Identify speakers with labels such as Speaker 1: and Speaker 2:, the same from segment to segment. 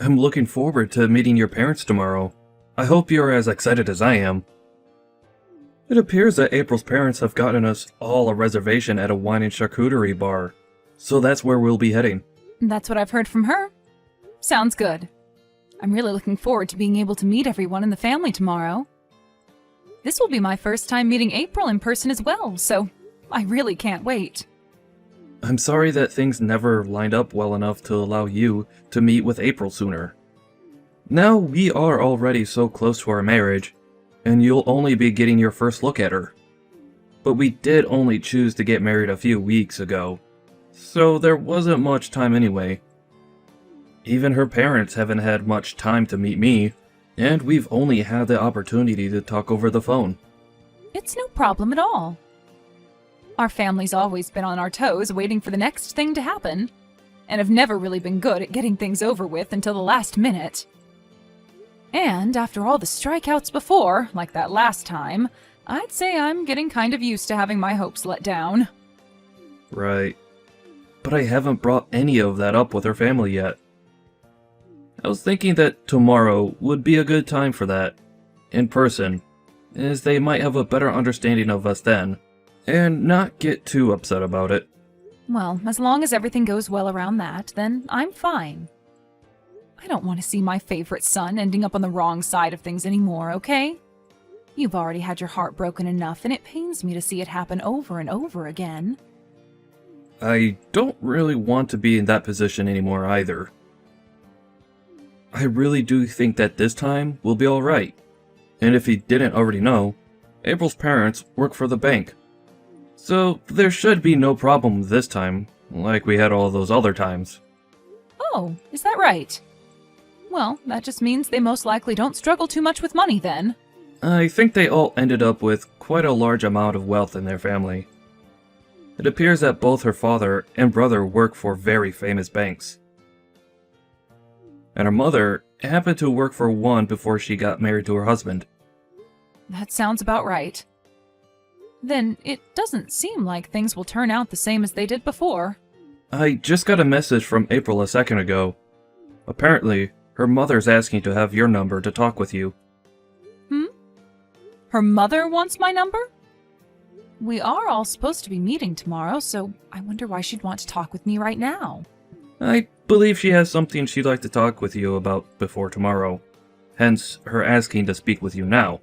Speaker 1: I'm looking forward to meeting your parents tomorrow. I hope you're as excited as I am. It appears that April's parents have gotten us all a reservation at a wine and charcuterie bar, so that's where we'll be heading.
Speaker 2: That's what I've heard from her. Sounds good. I'm really looking forward to being able to meet everyone in the family tomorrow. This will be my first time meeting April in person as well, so I really can't wait.
Speaker 1: I'm sorry that things never lined up well enough to allow you to meet with April sooner. Now we are already so close to our marriage, and you'll only be getting your first look at her. But we did only choose to get married a few weeks ago, so there wasn't much time anyway. Even her parents haven't had much time to meet me, and we've only had the opportunity to talk over the phone.
Speaker 2: It's no problem at all. Our family's always been on our toes waiting for the next thing to happen, and have never really been good at getting things over with until the last minute. And after all the strikeouts before, like that last time, I'd say I'm getting kind of used to having my hopes let down.
Speaker 1: Right. But I haven't brought any of that up with her family yet. I was thinking that tomorrow would be a good time for that, in person, as they might have a better understanding of us then, and not get too upset about it.
Speaker 2: Well, as long as everything goes well around that, then I'm fine. I don't want to see my favorite son ending up on the wrong side of things anymore, okay? You've already had your heart broken enough, and it pains me to see it happen over and over again.
Speaker 1: I don't really want to be in that position anymore either. I really do think that this time will be alright. And if you didn't already know, April's parents work for the bank. So there should be no problem this time, like we had all those other times.
Speaker 2: Oh, is that right? Well, that just means they most likely don't struggle too much with money then.
Speaker 1: I think they all ended up with quite a large amount of wealth in their family. It appears that both her father and brother work for very famous banks. And her mother happened to work for one before she got married to her husband.
Speaker 2: That sounds about right. Then it doesn't seem like things will turn out the same as they did before.
Speaker 1: I just got a message from April a second ago. Apparently, her mother's asking to have your number to talk with you.
Speaker 2: Her mother wants my number? We are all supposed to be meeting tomorrow, so I wonder why she'd want to talk with me right now.
Speaker 1: I believe she has something she'd like to talk with you about before tomorrow. Hence, her asking to speak with you now.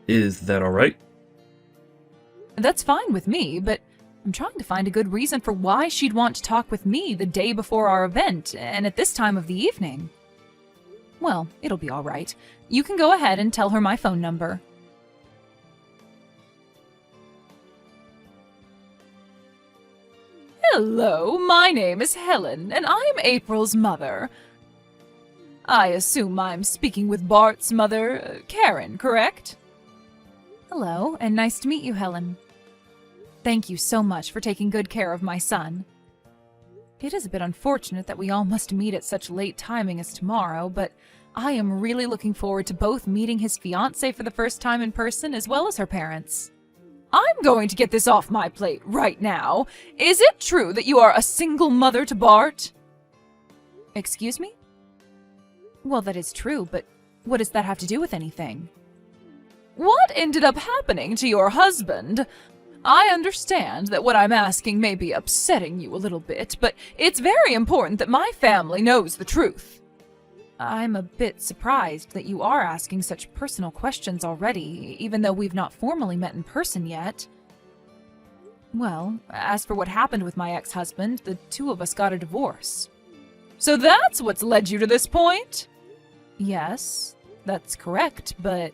Speaker 1: Is that alright?
Speaker 2: That's fine with me, but I'm trying to find a good reason for why she'd want to talk with me the day before our event, and at this time of the evening. Well, it'll be all right. You can go ahead and tell her my phone number. Hello, my name is Helen, and I'm April's mother. I assume I'm speaking with Bart's mother, Karen, correct? Hello, and nice to meet you, Helen. Thank you so much for taking good care of my son. It is a bit unfortunate that we all must meet at such late timing as tomorrow, but I am really looking forward to both meeting his fiancée for the first time in person as well as her parents. I'm going to get this off my plate right now. Is it true that you are a single mother to Bart? Excuse me? Well, that is true, but what does that have to do with anything? What ended up happening to your husband? I understand that what I'm asking may be upsetting you a little bit, but it's very important that my family knows the truth. I'm a bit surprised that you are asking such personal questions already, even though we've not formally met in person yet. Well, as for what happened with my ex-husband, the two of us got a divorce. So that's what's led you to this point? Yes, that's correct, but...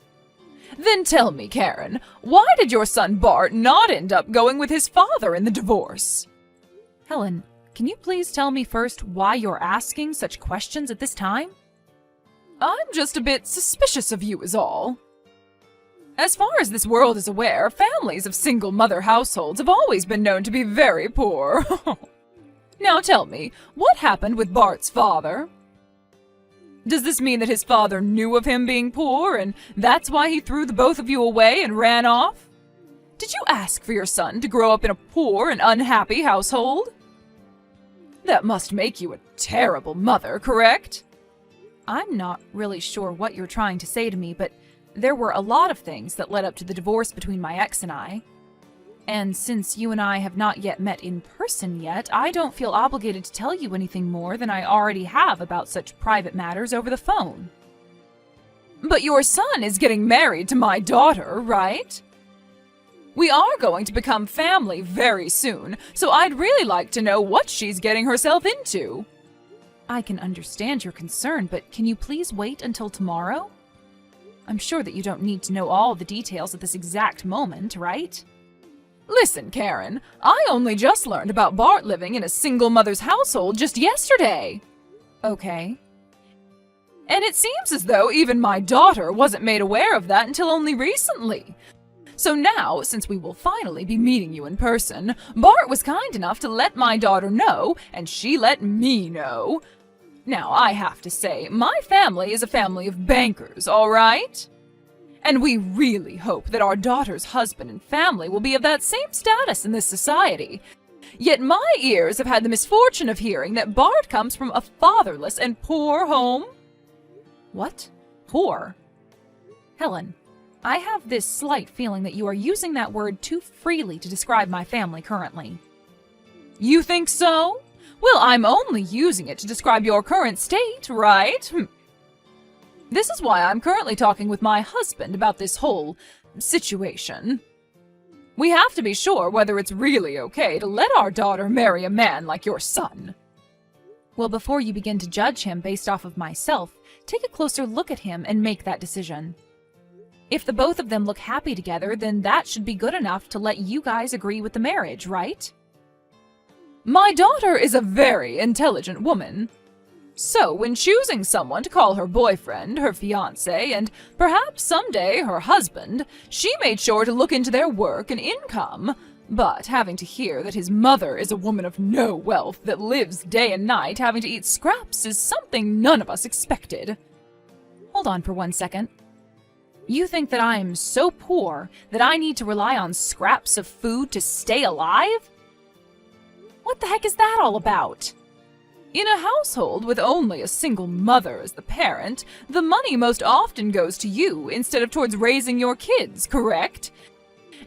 Speaker 2: Then tell me, Karen, why did your son Bart not end up going with his father in the divorce? Helen, can you please tell me first why you're asking such questions at this time? I'm just a bit suspicious of you is all. As far as this world is aware, families of single-mother households have always been known to be very poor. Now tell me, what happened with Bart's father? Does this mean that his father knew of him being poor, and that's why he threw the both of you away and ran off? Did you ask for your son to grow up in a poor and unhappy household? That must make you a terrible mother, correct? I'm not really sure what you're trying to say to me, but there were a lot of things that led up to the divorce between my ex and I. And since you and I have not yet met in person yet, I don't feel obligated to tell you anything more than I already have about such private matters over the phone. But your son is getting married to my daughter, right? We are going to become family very soon, so I'd really like to know what she's getting herself into. I can understand your concern, but can you please wait until tomorrow? I'm sure that you don't need to know all the details at this exact moment, right? Listen, Karen, I only just learned about Bart living in a single mother's household just yesterday. Okay. And it seems as though even my daughter wasn't made aware of that until only recently. So now, since we will finally be meeting you in person, Bart was kind enough to let my daughter know, and she let me know. Now, I have to say, my family is a family of bankers, all right? And we really hope that our daughter's husband and family will be of that same status in this society. Yet my ears have had the misfortune of hearing that Bart comes from a fatherless and poor home. What? Poor? Helen, I have this slight feeling that you are using that word too freely to describe my family currently. You think so? Well, I'm only using it to describe your current state, right? This is why I'm currently talking with my husband about this whole situation. We have to be sure whether it's really okay to let our daughter marry a man like your son. Well, before you begin to judge him based off of myself, take a closer look at him and make that decision. If the both of them look happy together, then that should be good enough to let you guys agree with the marriage, right? My daughter is a very intelligent woman. So, when choosing someone to call her boyfriend, her fiancé, and perhaps someday her husband, she made sure to look into their work and income. But having to hear that his mother is a woman of no wealth that lives day and night having to eat scraps is something none of us expected. Hold on for 1 second. You think that I'm so poor that I need to rely on scraps of food to stay alive? What the heck is that all about? In a household with only a single mother as the parent, the money most often goes to you instead of towards raising your kids, correct?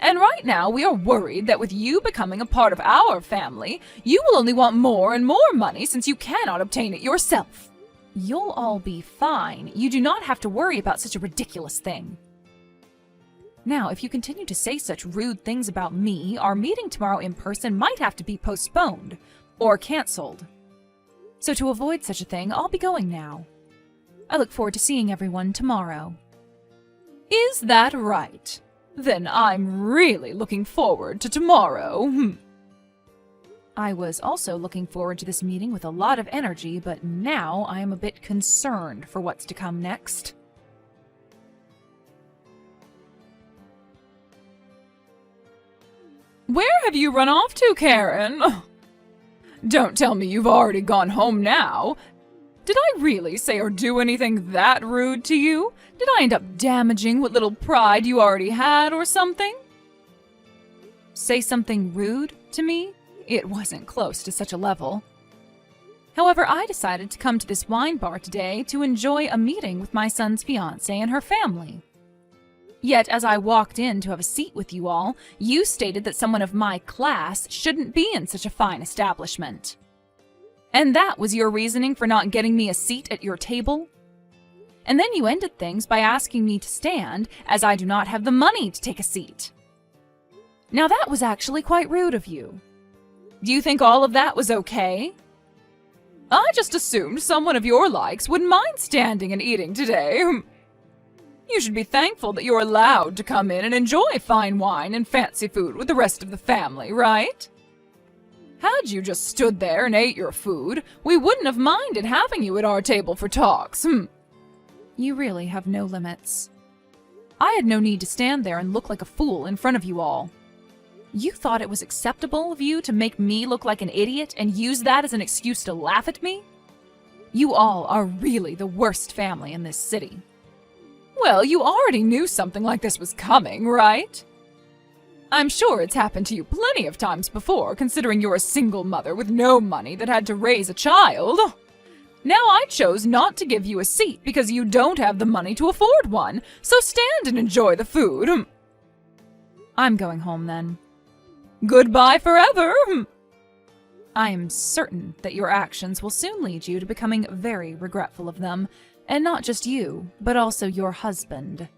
Speaker 2: And right now we are worried that with you becoming a part of our family, you will only want more and more money since you cannot obtain it yourself. You'll all be fine. You do not have to worry about such a ridiculous thing. Now, if you continue to say such rude things about me, our meeting tomorrow in person might have to be postponed or canceled. So to avoid such a thing, I'll be going now. I look forward to seeing everyone tomorrow. Is that right? Then I'm really looking forward to tomorrow. I was also looking forward to this meeting with a lot of energy, but now I am a bit concerned for what's to come next. Where have you run off to, Karen? Don't tell me you've already gone home now. Did I really say or do anything that rude to you? Did I end up damaging what little pride you already had or something? Say something rude to me? It wasn't close to such a level. However, I decided to come to this wine bar today to enjoy a meeting with my son's fiancée and her family. Yet, as I walked in to have a seat with you all, you stated that someone of my class shouldn't be in such a fine establishment. And that was your reasoning for not getting me a seat at your table? And then you ended things by asking me to stand, as I do not have the money to take a seat. Now that was actually quite rude of you. Do you think all of that was okay? I just assumed someone of your likes wouldn't mind standing and eating today. You should be thankful that you're allowed to come in and enjoy fine wine and fancy food with the rest of the family, right? Had you just stood there and ate your food, we wouldn't have minded having you at our table for talks. You really have no limits. I had no need to stand there and look like a fool in front of you all. You thought it was acceptable of you to make me look like an idiot and use that as an excuse to laugh at me? You all are really the worst family in this city. Well, you already knew something like this was coming, right? I'm sure it's happened to you plenty of times before, considering you're a single mother with no money that had to raise a child. Now I chose not to give you a seat because you don't have the money to afford one, so stand and enjoy the food. I'm going home then. Goodbye forever. I am certain that your actions will soon lead you to becoming very regretful of them, and not just you, but also your husband.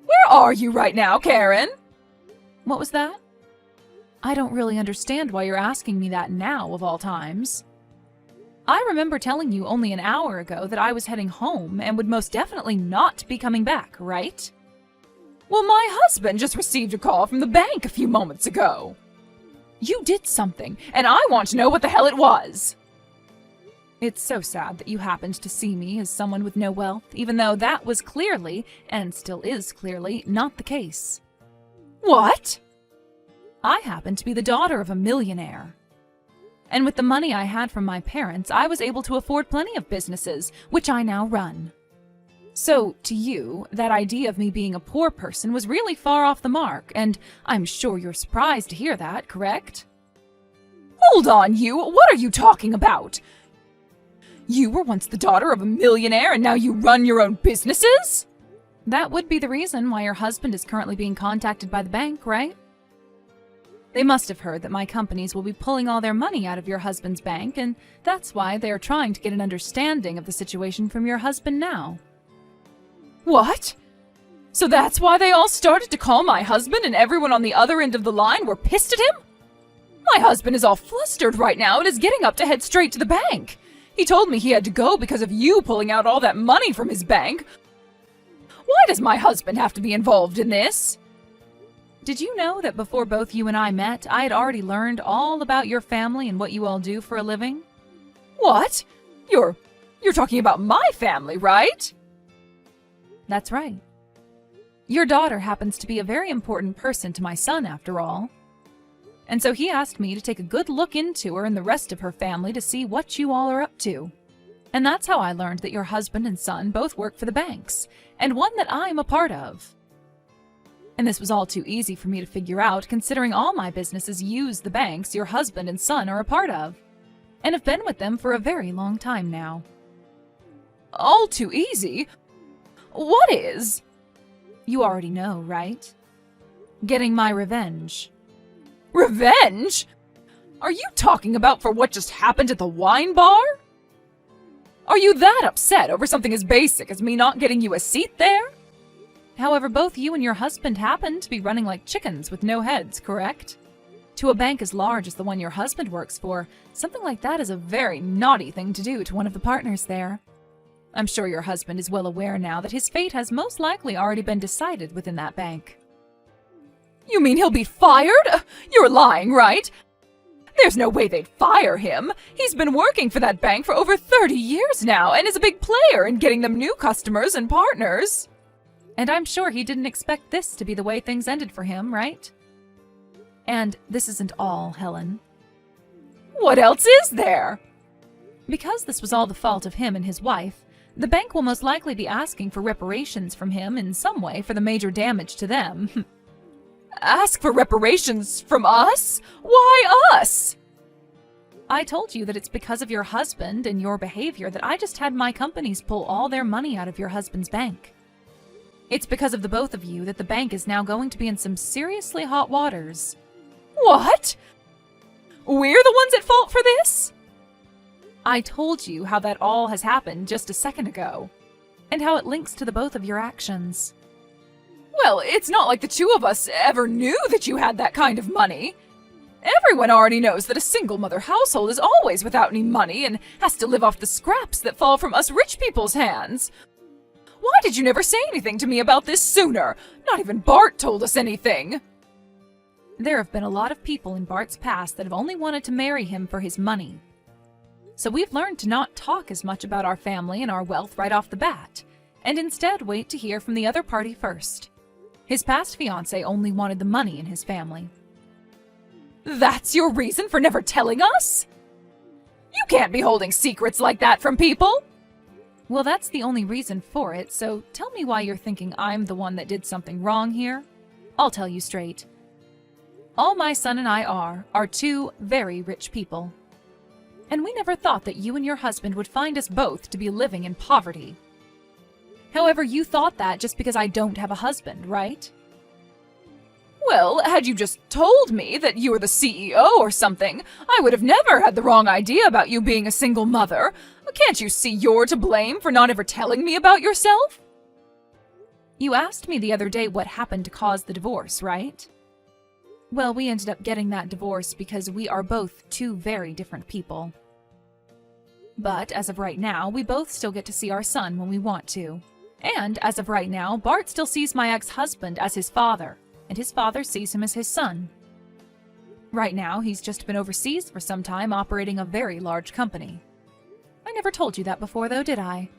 Speaker 2: Where are you right now, Karen? What was that? I don't really understand why you're asking me that now, of all times. I remember telling you only an hour ago that I was heading home and would most definitely not be coming back, right? Well, my husband just received a call from the bank a few moments ago. You did something, and I want to know what the hell it was. It's so sad that you happened to see me as someone with no wealth, even though that was clearly, and still is clearly, not the case. What? I happen to be the daughter of a millionaire. And with the money I had from my parents, I was able to afford plenty of businesses, which I now run. So, to you, that idea of me being a poor person was really far off the mark, and I'm sure you're surprised to hear that, correct? Hold on, you! What are you talking about? You were once the daughter of a millionaire, and now you run your own businesses? That would be the reason why your husband is currently being contacted by the bank, right? They must have heard that my companies will be pulling all their money out of your husband's bank, and that's why they are trying to get an understanding of the situation from your husband now. What? So that's why they all started to call my husband and everyone on the other end of the line were pissed at him? My husband is all flustered right now and is getting up to head straight to the bank. He told me he had to go because of you pulling out all that money from his bank. Why does my husband have to be involved in this? Did you know that before both you and I met, I had already learned all about your family and what you all do for a living? What? You're talking about my family, right? That's right. Your daughter happens to be a very important person to my son, after all. And so he asked me to take a good look into her and the rest of her family to see what you all are up to. And that's how I learned that your husband and son both work for the banks, and one that I'm a part of. And this was all too easy for me to figure out, considering all my businesses use the banks your husband and son are a part of, and have been with them for a very long time now. All too easy? What is? You already know, right? Getting my revenge. Revenge? Are you talking about for what just happened at the wine bar? Are you that upset over something as basic as me not getting you a seat there? However, both you and your husband happen to be running like chickens with no heads, correct? To a bank as large as the one your husband works for, something like that is a very naughty thing to do to one of the partners there. I'm sure your husband is well aware now that his fate has most likely already been decided within that bank. You mean he'll be fired? You're lying, right? There's no way they'd fire him. He's been working for that bank for over 30 years now and is a big player in getting them new customers and partners. And I'm sure he didn't expect this to be the way things ended for him, right? And this isn't all, Helen. What else is there? Because this was all the fault of him and his wife, the bank will most likely be asking for reparations from him in some way for the major damage to them. Ask for reparations from us? Why us? I told you that it's because of your husband and your behavior that I just had my companies pull all their money out of your husband's bank. It's because of the both of you that the bank is now going to be in some seriously hot waters. What? We're the ones at fault for this? I told you how that all has happened just a second ago, and how it links to the both of your actions. Well, it's not like the two of us ever knew that you had that kind of money. Everyone already knows that a single-mother household is always without any money and has to live off the scraps that fall from us rich people's hands. Why did you never say anything to me about this sooner? Not even Bart told us anything. There have been a lot of people in Bart's past that have only wanted to marry him for his money. So we've learned to not talk as much about our family and our wealth right off the bat, and instead wait to hear from the other party first. His past fiancé only wanted the money in his family. That's your reason for never telling us? You can't be holding secrets like that from people. Well, that's the only reason for it, so tell me why you're thinking I'm the one that did something wrong here. I'll tell you straight. All my son and I are two very rich people. And we never thought that you and your husband would find us both to be living in poverty. However, you thought that just because I don't have a husband, right? Well, had you just told me that you were the CEO or something, I would have never had the wrong idea about you being a single mother. Can't you see you're to blame for not ever telling me about yourself? You asked me the other day what happened to cause the divorce, right? Well, we ended up getting that divorce because we are both two very different people. But as of right now, we both still get to see our son when we want to. And as of right now, Bart still sees my ex-husband as his father, and his father sees him as his son. Right now, he's just been overseas for some time operating a very large company. I never told you that before, though, did I?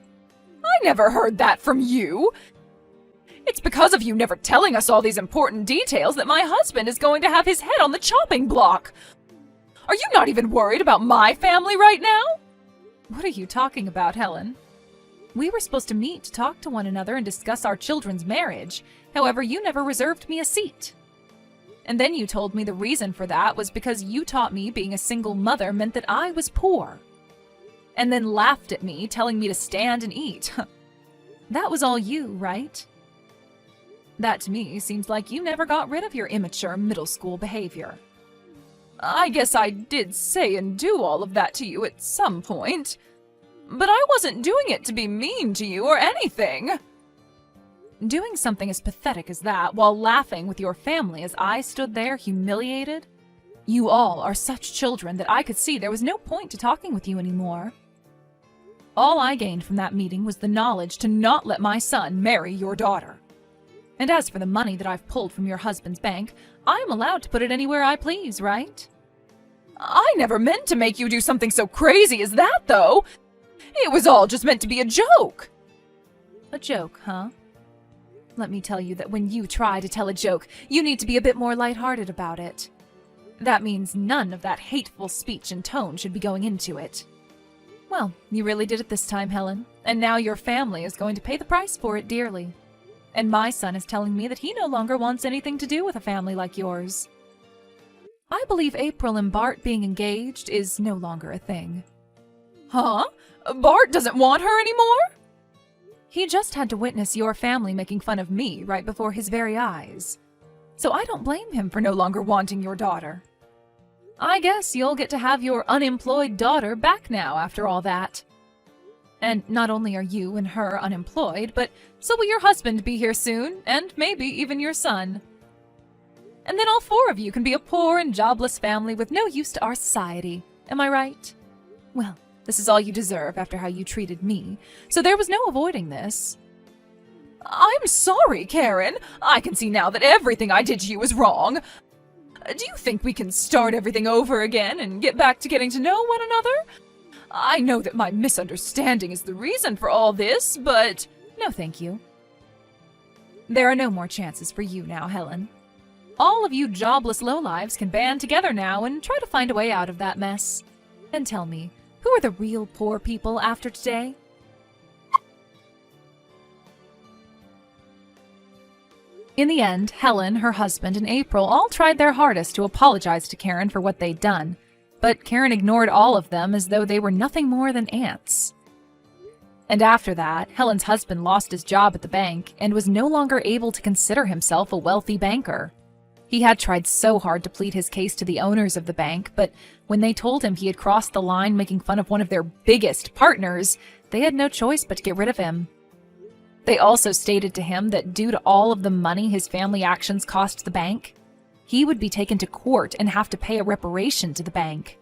Speaker 2: I never heard that from you! It's because of you never telling us all these important details that my husband is going to have his head on the chopping block! Are you not even worried about my family right now? What are you talking about, Helen? We were supposed to meet to talk to one another and discuss our children's marriage. However, you never reserved me a seat. And then you told me the reason for that was because you taught me being a single mother meant that I was poor. And then laughed at me, telling me to stand and eat. That was all you, right? That to me seems like you never got rid of your immature middle school behavior. I guess I did say and do all of that to you at some point. But I wasn't doing it to be mean to you or anything. Doing something as pathetic as that while laughing with your family as I stood there humiliated? You all are such children that I could see there was no point to talking with you anymore. All I gained from that meeting was the knowledge to not let my son marry your daughter. And as for the money that I've pulled from your husband's bank, I'm allowed to put it anywhere I please, right? I never meant to make you do something so crazy as that, though. It was all just meant to be a joke. A joke, huh? Let me tell you that when you try to tell a joke, you need to be a bit more lighthearted about it. That means none of that hateful speech and tone should be going into it. Well, you really did it this time, Helen, and now your family is going to pay the price for it dearly. And my son is telling me that he no longer wants anything to do with a family like yours. I believe April and Bart being engaged is no longer a thing. Huh? Bart doesn't want her anymore? He just had to witness your family making fun of me right before his very eyes. So I don't blame him for no longer wanting your daughter. I guess you'll get to have your unemployed daughter back now after all that. And not only are you and her unemployed, but so will your husband be here soon, and maybe even your son. And then all four of you can be a poor and jobless family with no use to our society. Am I right? Well, this is all you deserve after how you treated me, so there was no avoiding this. I'm sorry, Karen. I can see now that everything I did to you was wrong. Do you think we can start everything over again and get back to getting to know one another? I know that my misunderstanding is the reason for all this, but... No, thank you. There are no more chances for you now, Helen. All of you jobless lowlives can band together now and try to find a way out of that mess. And tell me, who are the real poor people after today? In the end, Helen, her husband, and April all tried their hardest to apologize to Karen for what they'd done, but Karen ignored all of them as though they were nothing more than ants. And after that, Helen's husband lost his job at the bank and was no longer able to consider himself a wealthy banker. He had tried so hard to plead his case to the owners of the bank, but when they told him he had crossed the line making fun of one of their biggest partners, they had no choice but to get rid of him. They also stated to him that due to all of the money his family actions cost the bank, he would be taken to court and have to pay a reparation to the bank.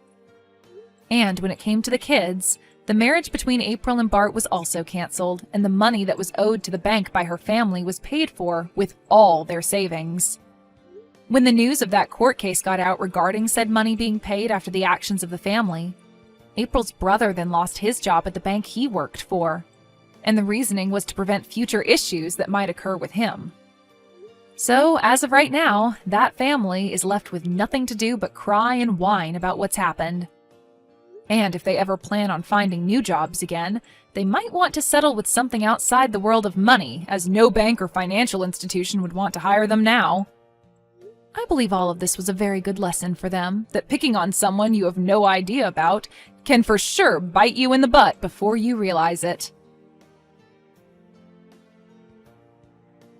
Speaker 2: And when it came to the kids, the marriage between April and Bart was also canceled, and the money that was owed to the bank by her family was paid for with all their savings. When the news of that court case got out regarding said money being paid after the actions of the family, April's brother then lost his job at the bank he worked for, and the reasoning was to prevent future issues that might occur with him. So, as of right now, that family is left with nothing to do but cry and whine about what's happened. And if they ever plan on finding new jobs again, they might want to settle with something outside the world of money, as no bank or financial institution would want to hire them now. I believe all of this was a very good lesson for them, that picking on someone you have no idea about can for sure bite you in the butt before you realize it.